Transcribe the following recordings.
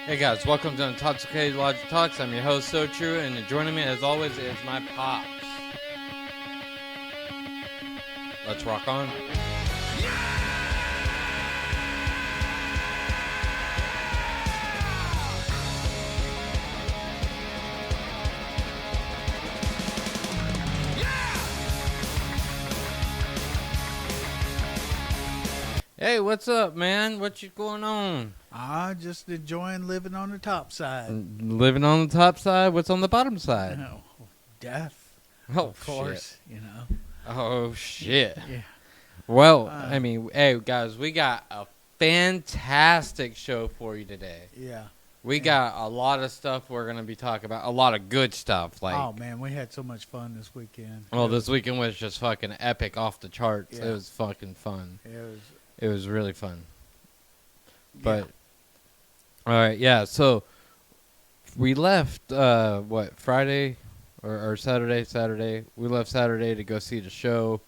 Hey guys, welcome to Intoxicated Logic Talks. I'm your host, So True, and joining me as always is my pops. Let's rock on. Hey, what's up, man? What you going on? Just enjoying living on the top side. Living on the top side? What's on the bottom side? No, death, Oh, of course. shit. You know. Oh, shit. Yeah. Well, hey, guys, we got a fantastic show for you today. Yeah. We got a lot of stuff we're going to be talking about. A lot of good stuff. Oh man, we had so much fun this weekend. Well, this weekend was just fucking epic, off the charts. Yeah. It was fucking fun. It was. It was really fun. But, all right, yeah. So we left, Friday or Saturday? Saturday. We left Saturday to go see the show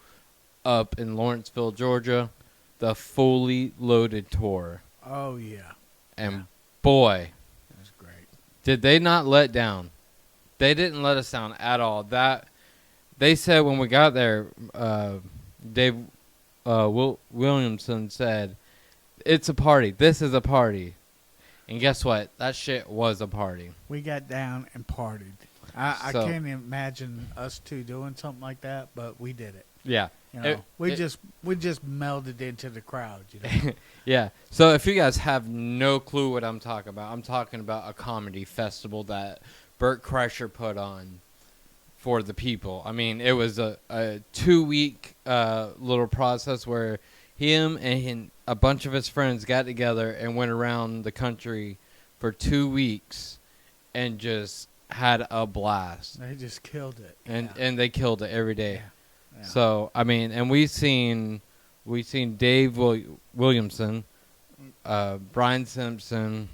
up in Lawrenceville, Georgia, the Fully Loaded tour. Oh yeah. And boy, That was great. did they not let down. They didn't let us down at all. That they said when we got there, Dave Williamson said, "It's a party. This is a party." And guess what? That shit was a party. We got down and partied. I So- can't imagine us two doing something like that, but we did it. Yeah. You know, we it- just melded into the crowd. You know. Yeah. So if you guys have no clue what I'm talking about a comedy festival that Bert Kreischer put on for the people. I mean, it was a 2-week little process where him and a bunch of his friends got together and went around the country for 2 weeks and just had a blast. They just killed it. And they killed it every day. Yeah. So I mean, and we seen Dave Williamson, Brian Simpson,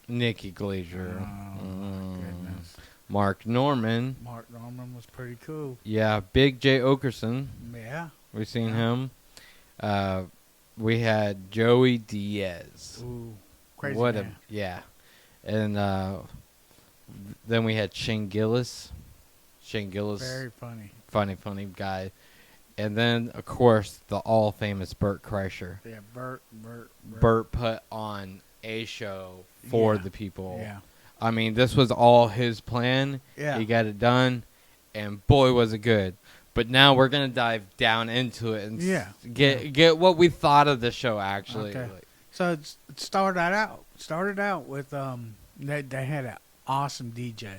Nikki Glazier, Oh my goodness. Mark Norman. Mark Norman was pretty cool. Yeah, Big J Okerson. Yeah. We seen him. We had Joey Diaz. Ooh, crazy What man. yeah, and then we had Shane Gillis. Very funny. funny guy. And then, of course, the all-famous Bert Kreischer. Yeah, Bert. Bert put on a show for Yeah. the people. Yeah. I mean, this was all his plan. Yeah. He got it done, and boy, was it good. But now we're going to dive down into it and get what we thought of the show, actually. Okay. So it started out with they had an awesome DJ,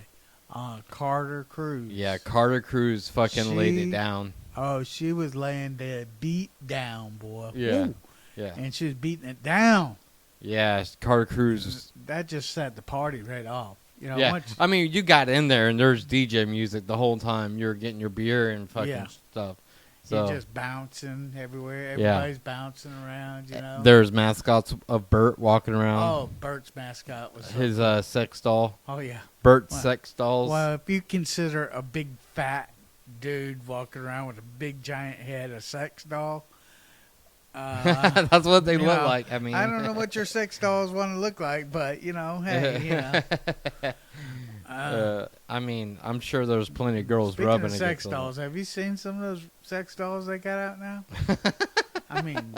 Carter Cruz. Yeah, Carter Cruz fucking laid it down. Oh, she was laying the beat down, boy. Yeah. Woo. Yeah. And she was beating it down. Yeah, Carter Cruz. That just set the party right off. You know. Yeah, Once, I mean, you got in there and there's DJ music the whole time. You're getting your beer and fucking Yeah. stuff. So you're just bouncing everywhere. Yeah. Everybody's bouncing around. You know. there's mascots of Bert walking around. Oh, Bert's mascot was so His sex doll. Oh yeah. Bert's Well- sex dolls. Well, if you consider a big fat dude walking around with a big giant head, a sex doll. That's what they you look know, like. I mean, I don't know what your sex dolls want to look like, but hey, I mean, I'm sure there's plenty of girls Speaking rubbing of sex against them. dolls, have you seen some of those sex dolls they got out now? I mean,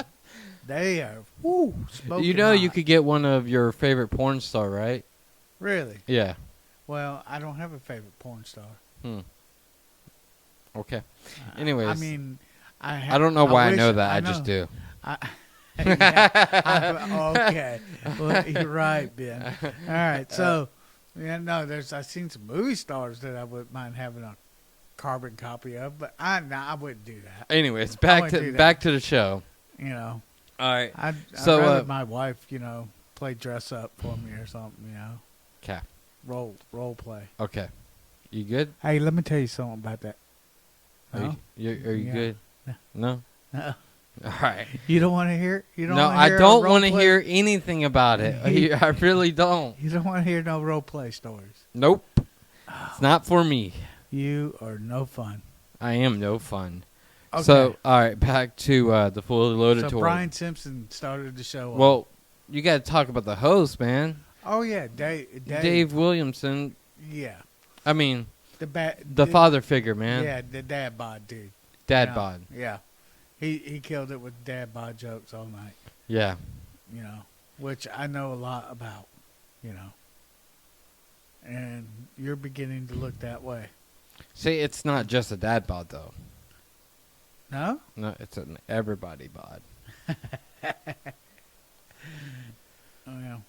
they are smoking You know, you hot. could get one of your favorite porn star, right? Really? Yeah. Well, I don't have a favorite porn star. Okay. Anyways, I mean, I don't know why I know that. I just do. Okay. Well, you're right, Ben. All right. So, I've seen some movie stars that I wouldn't mind having a carbon copy of, but I wouldn't do that. Anyways, I back wouldn't do that. back to the show. You know, All right. I'd So, rather my wife, play dress up for me or something. Okay. Role play. Okay. You good? Hey, let me tell you something about that. Are No? you Yeah. good? No. No. All right. You don't want to hear? You don't? No, wanna I hear a don't role want to play- hear anything about it. I really don't. You don't want to hear no role play stories. Nope. It's not for me. You are no fun. I am no fun. Okay. So, all right, back to the Fully Loaded So tour. Brian Simpson started the show. Well, you got to talk about the host, man. Oh yeah, Dave. Dave Williamson. Yeah, I mean, the the father figure, man. Yeah, the dad bod dude. Dad You know, bod. Yeah, he killed it with dad bod jokes all night. Yeah. You know, which I know a lot about. You know, and you're beginning to look that way. See, it's not just a dad bod though. No. No, it's an everybody bod. Well,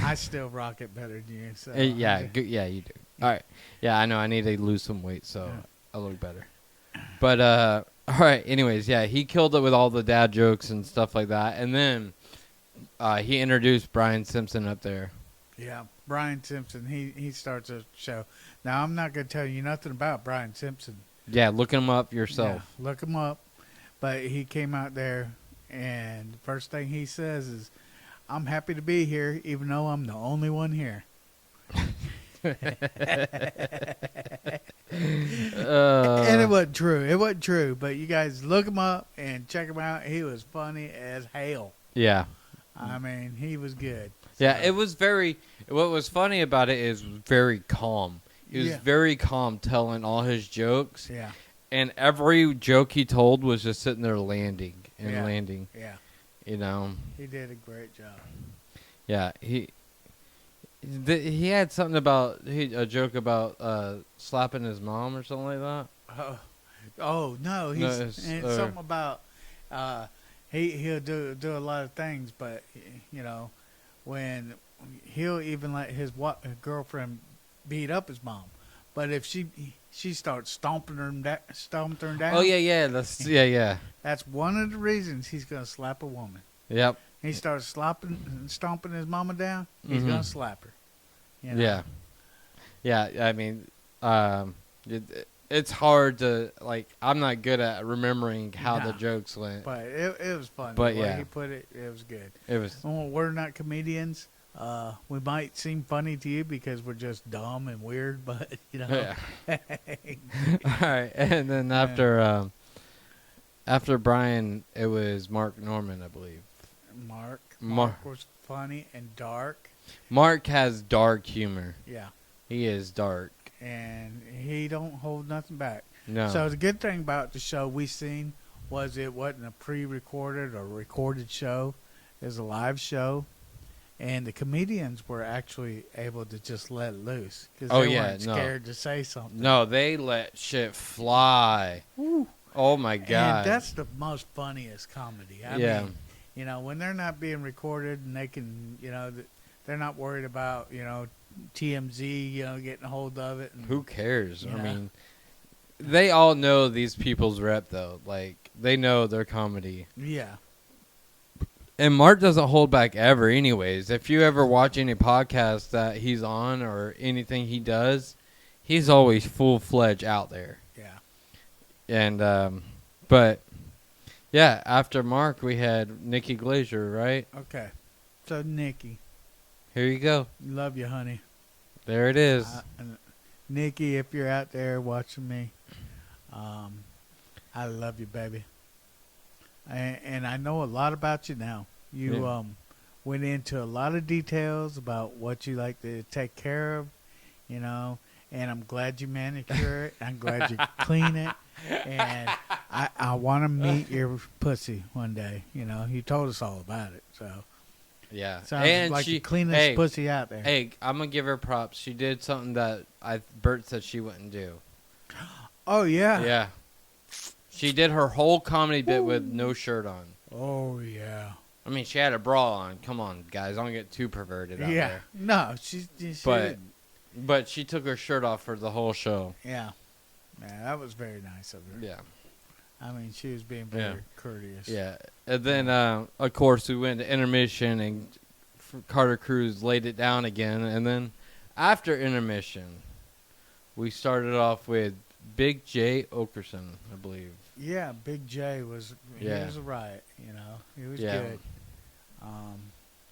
I still rock it better than you. So Yeah, I'm yeah, you do. All right. Yeah, I know. I need to lose some weight, so Yeah. I look better. But all right. Anyways, yeah, he killed it with all the dad jokes and stuff like that, and then he introduced Brian Simpson up there. Yeah, Brian Simpson. He starts a show. Now I'm not going to tell you nothing about Brian Simpson. Yeah, look him up yourself. Yeah, look him up. But he came out there, and the first thing he says is, "I'm happy to be here, even though I'm the only one here." And it wasn't true. It wasn't true. But you guys look him up and check him out. He was funny as hell. Yeah. I mean, he was good. Yeah, So, it was very. What was funny about it is very calm. He was Yeah. very calm telling all his jokes, Yeah, and every joke he told was just sitting there landing and Yeah. landing. yeah. You know. He did a great job. Yeah, he had something about a joke about slapping his mom or something like that. Oh no, he's No, it's, and something about he'll do a lot of things, but you know when he'll even let his girlfriend beat up his mom, but if she starts stomping her down. Oh yeah, yeah. That's one of the reasons he's gonna slap a woman. Yep. He starts stomping his mama down. He's Mhm. gonna slap her. You know? Yeah. Yeah, I mean, it's hard to, like, I'm not good at remembering how the No. jokes went. But it was fun. But the way yeah. he put it, it was good. It was, Well, we're not comedians. We might seem funny to you because we're just dumb and weird, but you know. yeah. All right, and then after Brian, it was Mark Norman, I believe. Mark was funny and dark. Mark has dark humor. Yeah, He is dark. and he don't hold nothing back. No. So the good thing about the show we seen was it wasn't a pre-recorded or recorded show. It was a live show, and the comedians were actually able to just let it loose because Oh, they yeah, weren't no. scared to say something. No, they let shit fly. Woo. Oh my god. And that's the most funniest comedy. I Yeah. mean, you know, when they're not being recorded and they can, you know, they're not worried about, you know, TMZ, you know, getting a hold of it. And, Who cares? You I know. mean, they all know these people's rep though. Like they know their comedy. Yeah. And Mark doesn't hold back ever anyways. If you ever watch any podcast that he's on or anything he does, he's always full-fledged out there. Yeah. And but yeah, after Mark we had Nikki Glazier, right? Okay. So, Nikki, Here you go. love you, honey. There it is. Nikki, if you're out there watching me, I love you, baby. And I know a lot about you now. You Yeah. went into a lot of details about what you like to take care of, you know. And I'm glad you manicure it. I'm glad you clean it. And I want to meet your pussy one day. You know, you told us all about it. So Yeah. sounds and like she the cleanest hey, pussy out there. Hey, I'm gonna give her props. She did something that Bert said she wouldn't do. Oh yeah. Yeah. She did her whole comedy bit with no shirt on. Oh yeah. I mean, she had a bra on. Come on, guys, don't get too perverted out Yeah. there. No, she But but she took her shirt off for the whole show. yeah. Yeah, that was very nice of her. Yeah. I mean, she was being very courteous. Yeah. And then of course we went to intermission and Carter Cruz laid it down again, and then after intermission we started off with Big J Okerson, I believe. Yeah, Big J was he Yeah. was a riot, you know. He was Yeah. good.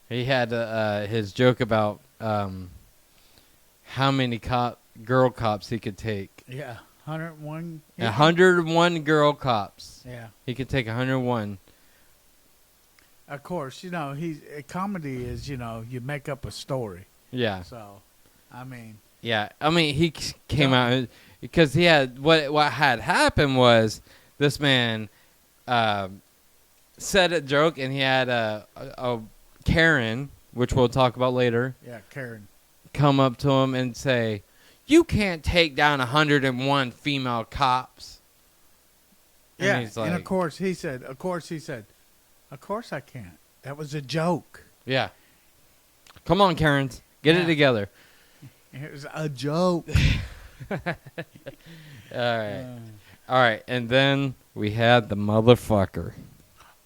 He had his joke about how many girl cops he could take. Yeah, 101. 101 girl cops. Yeah. He could take 101. of course, comedy is, you make up a story. Yeah. So, I mean, Yeah. I mean, he came out because he had what had happened was this man said a joke, and he had a Karen, which we'll talk about later, yeah, Karen. come up to him and say, "You can't take down 101 female cops." And Yeah, he's and like, of course he said, "Of course I can't. That was a joke. "Yeah, come on, Karens, get it Yeah. together." It was a joke." All right, all right, and then we had the motherfucker,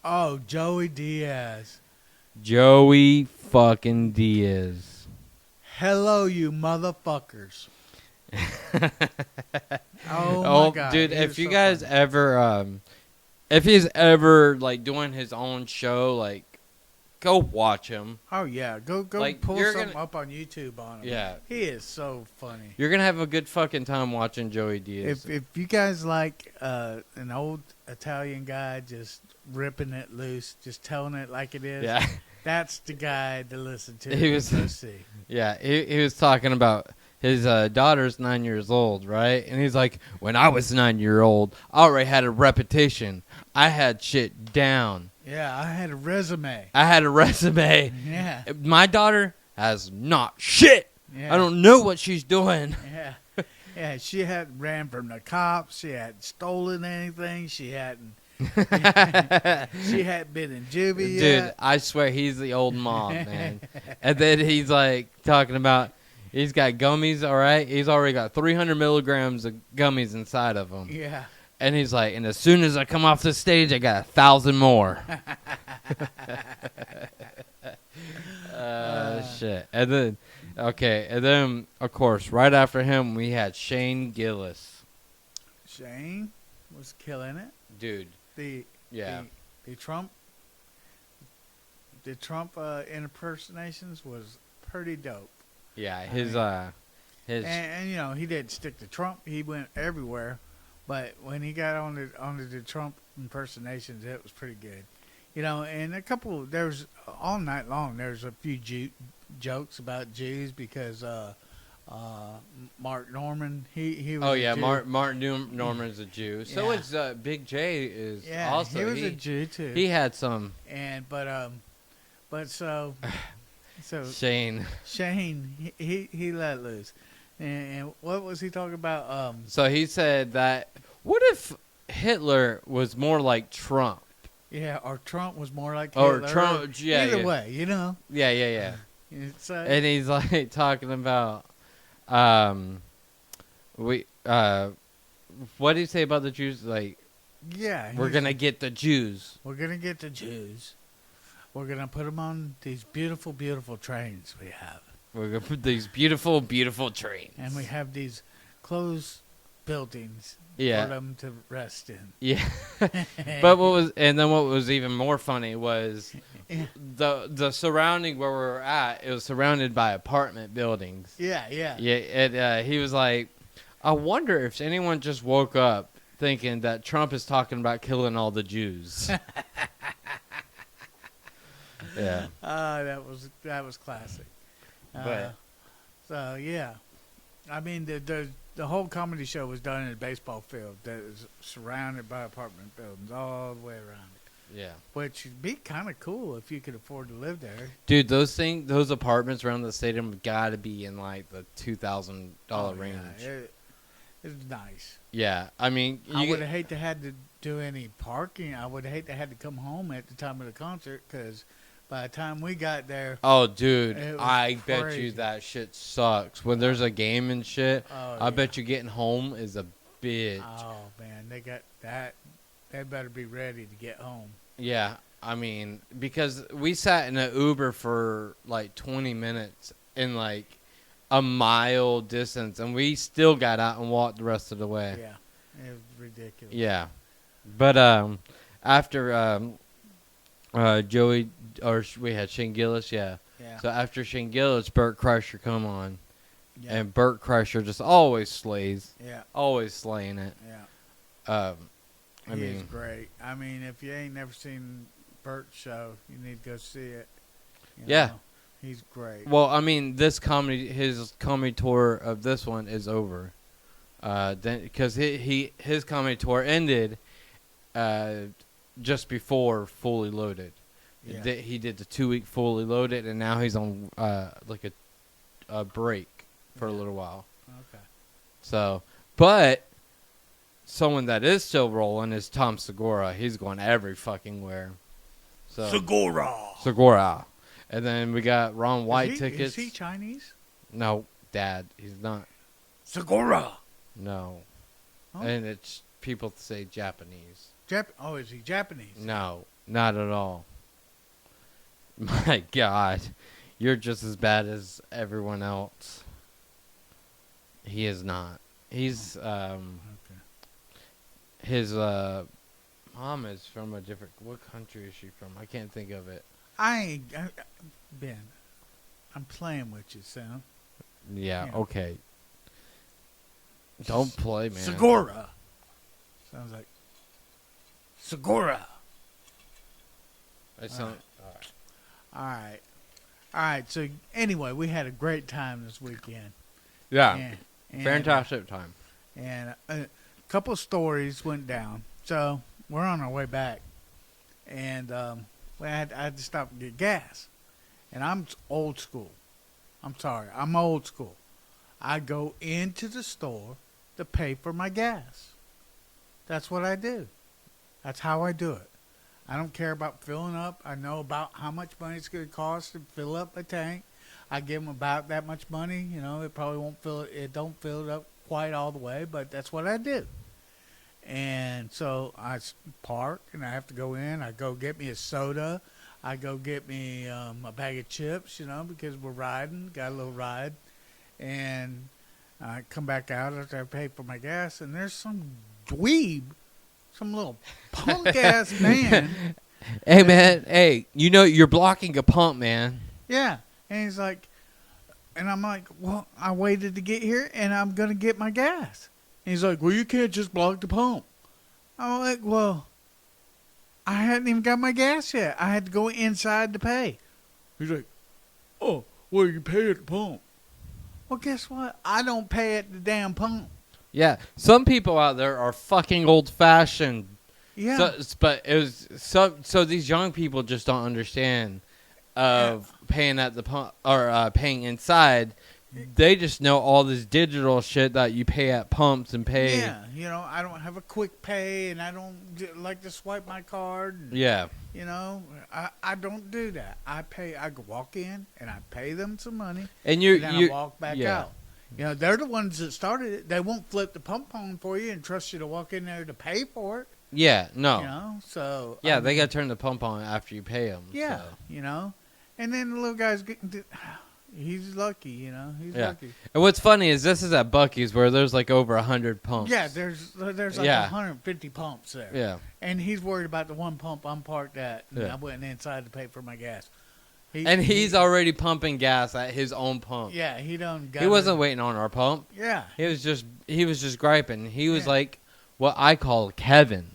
Oh, Joey Diaz. Joey fucking Diaz. Hello, you motherfuckers. Oh my God, dude, he if was you so guys funny. ever, if he's ever like doing his own show, like, go watch him. Oh yeah, go Like, pull you're something gonna- up on YouTube on him. Yeah. He is so funny. You're gonna have a good fucking time watching Joey Diaz. If you guys like an old Italian guy just ripping it loose, just telling it like it is, yeah, that's the guy to listen to. He was- go see. yeah, he was talking about his daughter's 9 years old, right? And he's like, when I was 9 years old, I already had a reputation. I had shit down. Yeah, I had a resume. I had a resume. Yeah, My daughter has not shit. yeah. I don't know what she's doing. Yeah, yeah. She hadn't ran from the cops. She hadn't stolen anything. She hadn't. She hadn't been in juvie Dude, yet. I swear he's the old mom, man. And then he's like talking about he's got gummies, all right? He's already got 300 milligrams of gummies inside of him. Yeah. And he's like, and as soon as I come off the stage, I got 1,000 more. Shit. And then, okay, and then, of course, right after him, we had Shane Gillis. Shane was killing it. Dude, The yeah. the Trump impersonations was pretty dope. Yeah, I his, mean, and he didn't stick to Trump. He went everywhere. But when he got on the Trump impersonations, it was pretty good. And there's all night long, there's a few jokes about Jews because Mark Norman, he was oh, a yeah, Jew. Martin Norman's a Jew. So Yeah. is Big J is Yeah, also. he was a Jew too. He had some But so Shane. Shane, he let loose. And what was he talking about? So he said that, what if Hitler was more like Trump? Yeah, or Trump was more like Or Hitler. Trump, yeah. Either yeah. way, Yeah, yeah, yeah. It's, And he's like talking about, what did he say about the Jews? Like, yeah, we're he's- going to get the Jews. We're gonna get the Jews. We're gonna put them on these beautiful, beautiful trains we have, We're going to put these beautiful, beautiful trains. and we have these closed buildings for Yeah. them to rest in. Yeah. But what was even more funny was Yeah. the surrounding where we were at, it was surrounded by apartment buildings. Yeah, yeah, Yeah, he was like, I wonder if anyone just woke up thinking that Trump is talking about killing all the Jews. Yeah. that was classic. But- So yeah, I mean the whole comedy show was done in a baseball field that is surrounded by apartment buildings all the way around it, Yeah. which would be kind of cool if you could afford to live there. Dude, those apartments around the stadium have got to be in like the $2,000 range. Yeah, it's nice. Yeah. I mean, I would hate to had to do any parking. I would hate to had to come home at the time of the concert because by the time we got there, Oh, dude, It was I bet you crazy. that shit sucks. When there's a game and shit, oh, I bet you getting home is a bitch. Oh man, they got that. They better be ready to get home. Yeah, I mean, because we sat in an Uber for like 20 minutes in like a mile distance, and we still got out and walked the rest of the way. Yeah, it was ridiculous. Yeah. But after Joey, we had Shane Gillis, yeah. Yeah. So after Shane Gillis, Burt Kreischer come on, Yeah. and Burt Kreischer just always slays, Yeah. always slaying it. Yeah. I He is mean, great. I mean, if you ain't never seen Burt show. You need to go see it. You Yeah. know, he's great. Well, I mean, his comedy tour of this one is over. Then because his comedy tour ended, just before Fully Loaded. Yeah. He did the 2-week Fully Loaded, and now he's on like a break for a little while. Okay. So, but someone that is still rolling is Tom Segura. He's going every fucking where. So Segura. And then we got Ron White tickets. Is he Chinese? No, Dad, he's not. Segura. No. Oh. And it's people say Japanese. Is he Japanese? No, not at all. My God, you're just as bad as everyone else. He is not. He's Okay. his mom is from a different. What country is she from? I can't think of it. Ben, I'm playing with you, Sam. Yeah. Yeah. Okay. Don't play, man. Segura. Sounds like Segura. I sound. All right. So anyway, we had a great time this weekend. Yeah. And, Fantastic time. And a couple stories went down. So we're on our way back, and I had to stop and get gas. And I'm old school. I'm sorry, I'm old school. I go into the store to pay for my gas. That's what I do. That's how I do it. I don't care about filling up. I know about how much money it's going to cost to fill up a tank. I give them about that much money. You know, it probably won't fill it. It don't fill it up quite all the way, but that's what I do. And so I park, and I have to go in. I go get me a soda. I go get me a bag of chips, you know, because we're riding. Got a little ride. And I come back out after I pay for my gas, and there's some dweeb, some little punk-ass man. Hey, man. Hey, you know you're blocking a pump, man. Yeah. And he's like, and I'm like, well, I waited to get here, and I'm going to get my gas. And he's like, well, you can't just block the pump. I'm like, well, I hadn't even got my gas yet. I had to go inside to pay. He's like, oh, well, you pay at the pump. Well, guess what? I don't pay at the damn pump. Yeah. Some people out there are fucking old-fashioned. Yeah. But it was so these young people just don't understand of paying at the pump or paying inside. They just know all this digital shit that you pay at pumps and pay. Yeah, you know, I don't have a quick pay, and I don't like to swipe my card. And, Yeah. You know, I don't do that. I walk in, and I pay them some money, And then I walk back yeah. out. You know, they're the ones that started it. They won't flip the pump on for you and trust you to walk in there to pay for it. Yeah. No. You know, so. Yeah, they got to turn the pump on after you pay them. Yeah, So. you know. And then the little guy's getting. He's lucky, you know. He's Yeah. lucky. And what's funny is this is at Buc-ee's where there's like over 100 pumps. Yeah, there's like 150 pumps there. Yeah. And he's worried about the one pump I'm parked at. And Yeah. I went inside to pay for my gas. He's already pumping gas at his own pump. Yeah, he done got He wasn't waiting on our pump. Yeah. He was just griping. He was Yeah. like what I call Kevin.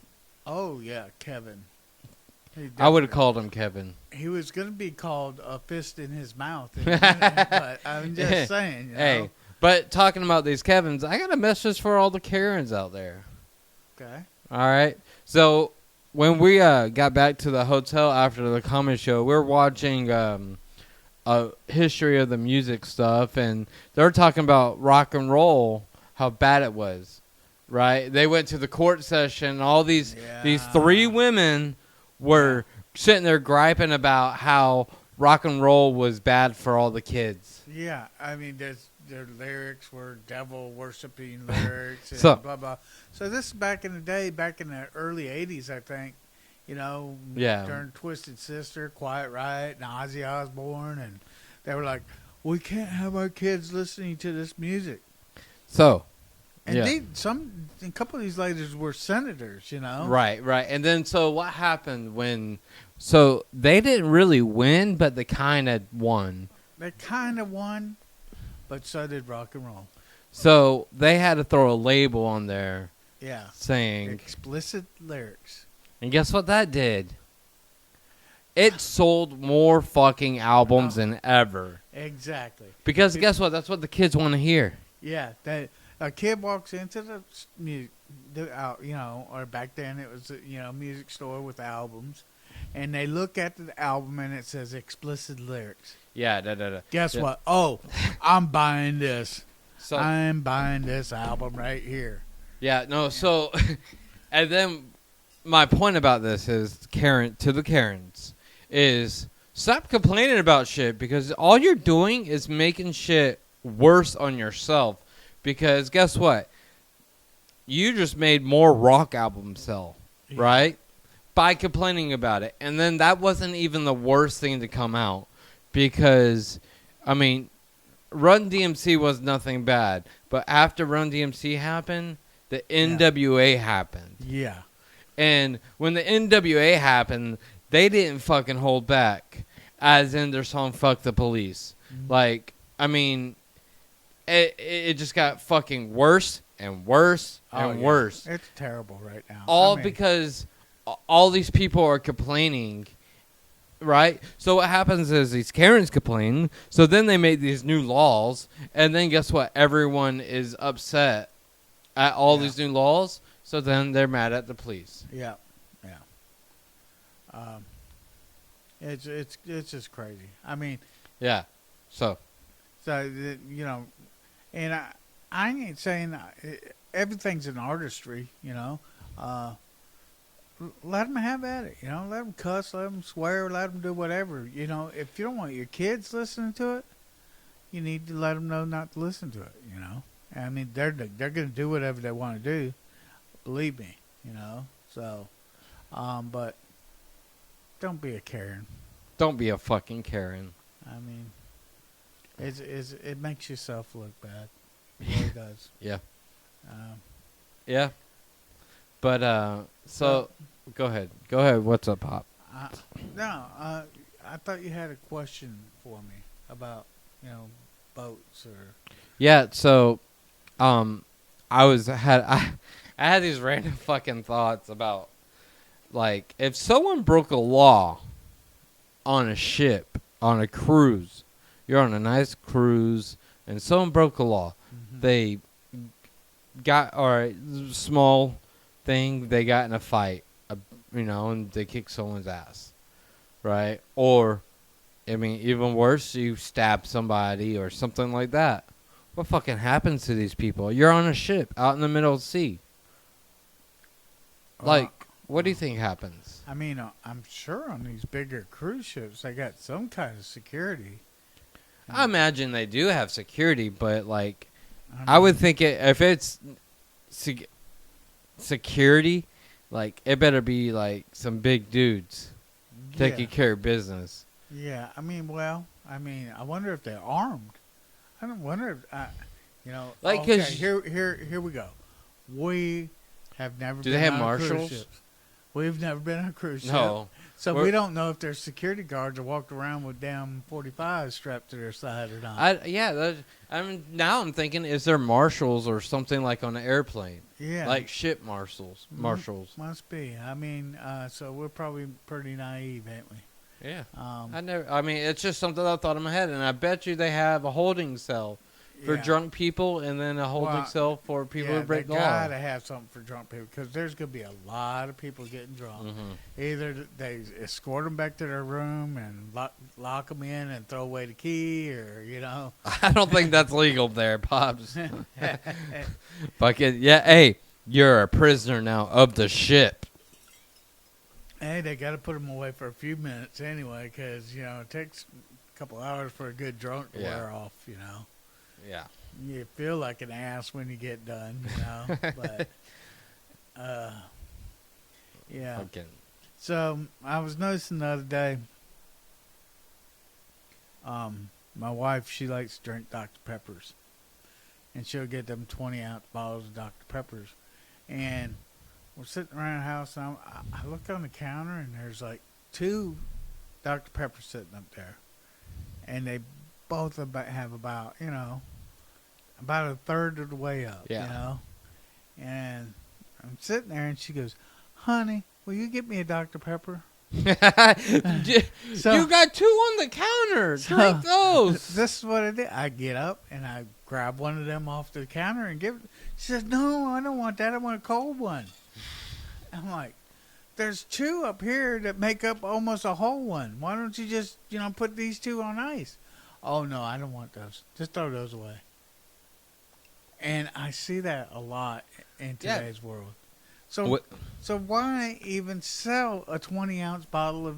Oh, yeah, Kevin. I would have called him Kevin. He was going to be called a fist in his mouth. But I'm just saying, you know. Hey, but talking about these Kevins, I got a message for all the Karens out there. Okay. All right. So when we got back to the hotel after the comedy show, we were watching a history of the music stuff, and they were talking about rock and roll, how bad it was. Right? They went to the court session. All these 3 women were sitting there griping about how rock and roll was bad for all the kids. Yeah, I mean, their lyrics were devil worshipping lyrics and So- blah blah. So this is back in the day, back in the early '80s, I think. You know, Yeah. during Twisted Sister, Quiet Riot, and Ozzy Osbourne, and they were like, "We can't have our kids listening to this music." So, And yeah. a couple of these ladies were senators, you know. Right. And then, so what happened so they didn't really win, but they kind of won. They kind of won, but so did rock and roll. So they had to throw a label on there Yeah. saying, Explicit lyrics. and guess what that did? it sold more fucking albums than ever. Exactly. Because guess what? That's what the kids want to hear. Yeah, that a kid walks into or back then it was a music store with albums, and they look at the album and it says explicit lyrics. Yeah, da. Guess Yeah. what? Oh, I'm buying this. So I'm buying this album right here. yeah, no. So, and then my point about this is the Karens is stop complaining about shit because all you're doing is making shit worse on yourself. Because guess what? You just made more rock albums sell, Yeah. right? By complaining about it. And then that wasn't even the worst thing to come out. Because, I mean, Run DMC was nothing bad. But after Run DMC happened, the NWA happened. Yeah. And when the NWA happened, they didn't fucking hold back. As in their song Fuck the Police. Mm-hmm. Like, I mean, it just got fucking worse and worse and worse. It's terrible right now. All I mean, because all these people are complaining, right? So what happens is these Karens complain. So then they made these new laws. And then guess what? Everyone is upset at all these new laws. So then they're mad at the police. Yeah. It's just crazy. I mean, Yeah. So, and I ain't saying everything's an artistry, let them have at it, let them cuss, let them swear, let them do whatever, if you don't want your kids listening to it, you need to let them know not to listen to it, I mean, they're going to do whatever they want to do, believe me, so, but don't be a Karen. don't be a fucking Karen. I mean, it makes yourself look bad. It really does. Yeah. Um, Yeah. But, so, go ahead. Go ahead. What's up, Pop? I thought you had a question for me about, boats or. Yeah, so, I had these random fucking thoughts about, like, if someone broke a law on a ship, on a cruise, you're on a nice cruise, and someone broke a law. Mhm. They got, or small thing, they got in a fight, and they kicked someone's ass, right? Or, I mean, even worse, you stab somebody or something like that. What fucking happens to these people? You're on a ship out in the middle of the sea. Like, what do you think happens? I mean, I'm sure on these bigger cruise ships, they got some kind of security. I imagine they do have security, but, like, I mean, would think if it's security, like, it better be, like, some big dudes taking care of business. Yeah, I wonder if they're armed. I don't wonder if, Like, okay, 'cause- here we go. We have never Do been they have on a cruise marshals? ship. We've never been on a cruise ship. No. So We're- we don't know if their security guards are walking around with damn 45s strapped to their side or not. Now I'm thinking, is there marshals or something like on an airplane? Yeah. Like ship marshals. Must be. I mean, so we're probably pretty naive, ain't we? Yeah. It's just something I thought in my head, and I bet you they have a holding cell for Yeah. drunk people, and then a holding Well, cell for people who break the they law. gotta have something for drunk people because there's gonna be a lot of people getting drunk. Mm-hmm. Either they escort them back to their room and lock them in and throw away the key, or I don't think that's legal there, Pops. Fucking yeah. Hey, you're a prisoner now of the ship. Hey, they got to put them away for a few minutes anyway, because it takes a couple hours for a good drunk to Yeah. wear off. Yeah. You feel like an ass when you get done, but yeah. Fucking. So I was noticing the other day, my wife, she likes to drink Dr. Peppers, and she'll get them 20-ounce bottles of Dr. Peppers, and we're sitting around the house, and I look on the counter, and there's like 2 Dr. Peppers sitting up there, and they both have about a third of the way up, Yeah. and I'm sitting there, and she goes, "Honey, will you get me a Dr. Pepper?" So- You got two on the counter. Drink those. This is what I did. I get up and I grab one of them off the counter and give it. She says, "No, I don't want that. I want a cold one." I'm like, "There's two up here that make up almost a whole one. Why don't you just, put these two on ice?" "Oh no, I don't want those. Just throw those away." And I see that a lot in Yeah. today's world. So, What- so why even sell a 20-ounce bottle of,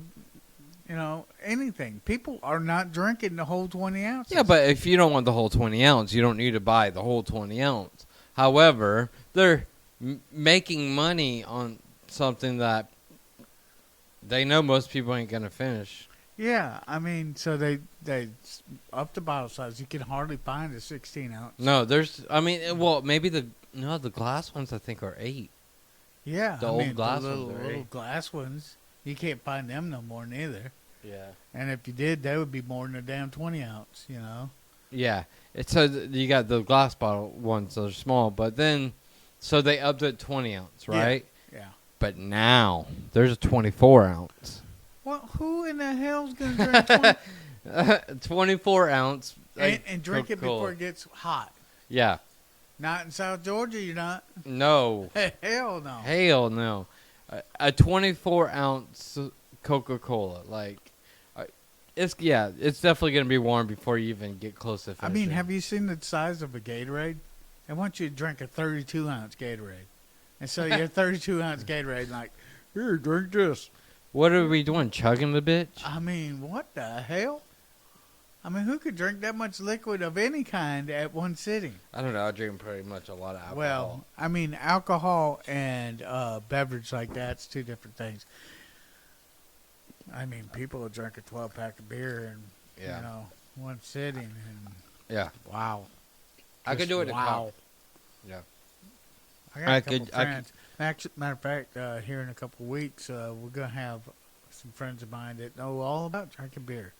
anything? People are not drinking the whole 20 ounces. Yeah, but if you don't want the whole 20 ounce, you don't need to buy the whole 20 ounce. However, they're making money on something that they know most people ain't gonna finish. Yeah, I mean, so they up the bottle size. You can hardly find a 16 ounce. No, there's. I mean, well, maybe the glass ones I think are 8. Yeah, The I old mean, glass the ones are little eight. glass ones. You can't find them no more neither. Yeah. And if you did, they would be more than a damn 20 ounce. Yeah. It's so you got the glass bottle ones that are small, but then so they upped it 20 ounce, right? Yeah. But now there's a 24 ounce. Well, who in the hell's gonna drink 20 24 ounce. and drink it Coca-Cola. before it gets hot? Yeah. Not in South Georgia, you're not. No. Hell no. Hell no. A 24 ounce Coca-Cola, like, it's definitely gonna be warm before you even get close to I finishing. mean, have you seen the size of a Gatorade? I want you to drink a 32 ounce Gatorade, and so your 32 ounce Gatorade, like, here, drink this. What are we doing? Chugging the bitch? I mean, what the hell? I mean, who could drink that much liquid of any kind at one sitting? I don't know. I drink pretty much a lot of alcohol. Well, I mean, alcohol and beverage like that's two different things. I mean, people will drink a 12-pack of beer in, yeah, one sitting, and yeah. wow. I could do it in wow. cup. Yeah. I got I a couple could- I friends. Actually, matter of fact, here in a couple of weeks, we're gonna have some friends of mine that know all about drinking beer.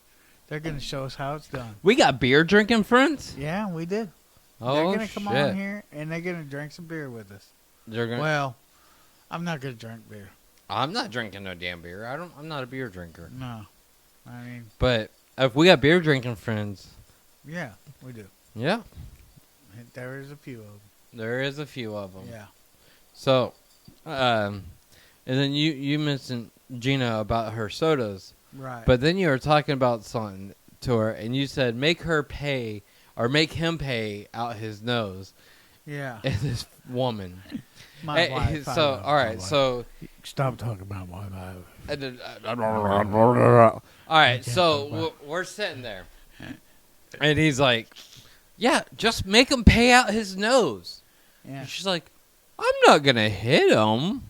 They're gonna show us how it's done. We got beer drinking friends. Yeah, we did. Oh They're gonna shit! come on here and they're gonna drink some beer with us. They're gonna. Well, I'm not gonna drink beer. I'm not drinking no damn beer. I'm not a beer drinker. No, I mean, But if we got beer drinking friends, yeah, we do. yeah, There is a few of them. there is a few of them. Yeah. So, and then you mentioned Gina about her sodas, Right. but then you were talking about something to her, and you said make her pay or make him pay out his nose. yeah, And this woman. my wife. I So love all my right, wife. so Stop talking about my wife. all right, can't so talk about- we're sitting there, and he's like, "Yeah, just make him pay out his nose." Yeah. And she's like, "I'm not gonna hit him."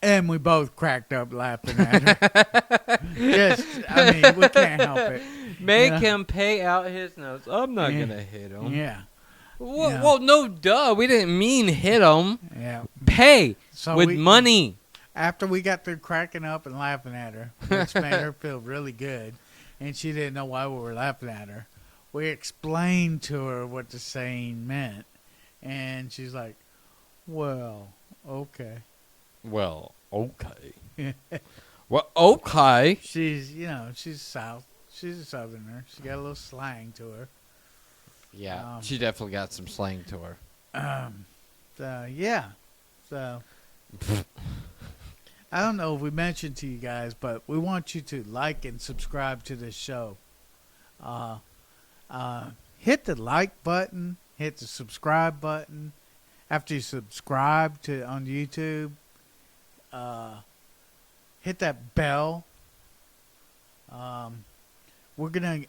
And we both cracked up laughing at her. Just, I mean, we can't help it. Make Yeah. him pay out his nose. I'm not Yeah. gonna hit him. Yeah. Well, Yeah. well, no, duh. We didn't mean hit him. Yeah. Pay So with we, money. After we got through cracking up and laughing at her, which made her feel really good, and she didn't know why we were laughing at her, we explained to her what the saying meant, and she's like, "Well, okay." Well, okay. Well, okay. She's, she's South. She's a Southerner. She got a little slang to her. Yeah, she definitely got some slang to her. Yeah. So, I don't know if we mentioned to you guys, but we want you to like and subscribe to this show. Hit the like button, hit the subscribe button. After you subscribe on YouTube, hit that bell. We're gonna.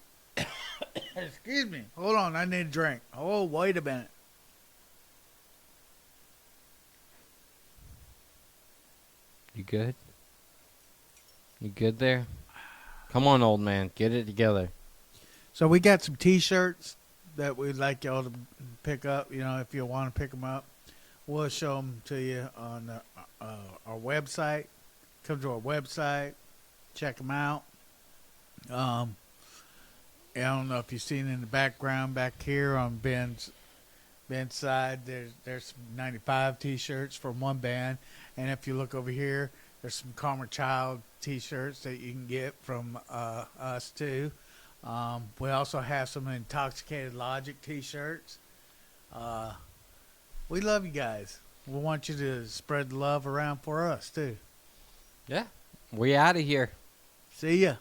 Excuse me. Hold on, I need a drink. Oh, wait a minute. You good? You good there? Come on, old man. Get it together. So we got some T-shirts that we'd like y'all to pick up. If you want to pick them up, we'll show them to you on our website. Come to our website, check them out. I don't know if you've seen in the background back here on Ben's inside there's some 95 t-shirts from one band, and if you look over here, there's some Karma Child t-shirts that you can get from us too. We also have some Intoxicated Logic t-shirts. We love you guys. We want you to spread the love around for us too. Yeah. We out of here. See ya.